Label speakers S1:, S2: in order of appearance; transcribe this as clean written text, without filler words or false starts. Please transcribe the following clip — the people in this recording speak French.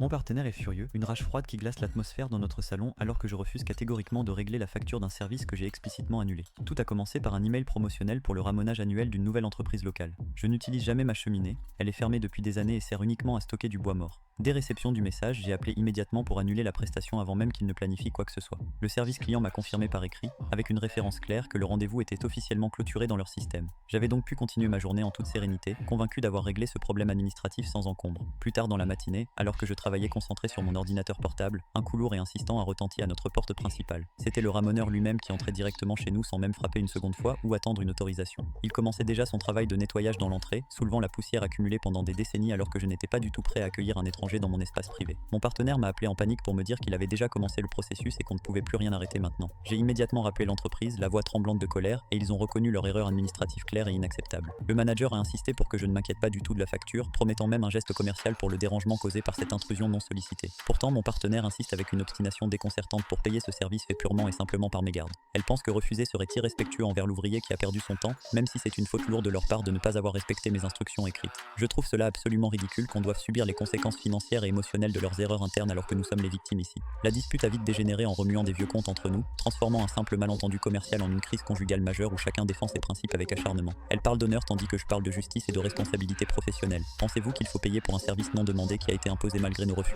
S1: Mon partenaire est furieux, une rage froide qui glace l'atmosphère dans notre salon alors que je refuse catégoriquement de régler la facture d'un service que j'ai explicitement annulé. Tout a commencé par un email promotionnel pour le ramonage annuel d'une nouvelle entreprise locale. Je n'utilise jamais ma cheminée, elle est fermée depuis des années et sert uniquement à stocker du bois mort. Dès réception du message, j'ai appelé immédiatement pour annuler la prestation avant même qu'il ne planifie quoi que ce soit. Le service client m'a confirmé par écrit, avec une référence claire, que le rendez-vous était officiellement clôturé dans leur système. J'avais donc pu continuer ma journée en toute sérénité, convaincu d'avoir réglé ce problème administratif sans encombre. Plus tard dans la matinée, alors que je travaillais concentré sur mon ordinateur portable, un coup lourd et insistant a retenti à notre porte principale. C'était le ramoneur lui-même qui entrait directement chez nous sans même frapper une seconde fois ou attendre une autorisation. Il commençait déjà son travail de nettoyage dans l'entrée, soulevant la poussière accumulée pendant des décennies alors que je n'étais pas du tout prêt à accueillir un étranger dans mon espace privé. Mon partenaire m'a appelé en panique pour me dire qu'il avait déjà commencé le processus et qu'on ne pouvait plus rien arrêter maintenant. J'ai immédiatement rappelé l'entreprise, la voix tremblante de colère, et ils ont reconnu leur erreur administrative claire et inacceptable. Le manager a insisté pour que je ne m'inquiète pas du tout de la facture, promettant même un geste commercial pour le dérangement causé par cette intrusion non sollicitée. Pourtant, mon partenaire insiste avec une obstination déconcertante pour payer ce service fait purement et simplement par mégarde. Elle pense que refuser serait irrespectueux envers l'ouvrier qui a perdu son temps, même si c'est une faute lourde de leur part de ne pas avoir respecté mes instructions écrites. Je trouve cela absolument ridicule qu'on doive subir les conséquences financières et émotionnelles de leurs erreurs internes alors que nous sommes les victimes ici. La dispute a vite dégénéré en remuant des vieux comptes entre nous, transformant un simple malentendu commercial en une crise conjugale majeure où chacun défend ses principes avec acharnement. Elle parle d'honneur tandis que je parle de justice et de responsabilité professionnelle. Pensez-vous qu'il faut payer pour un service non demandé qui a été imposé malgré nos refus?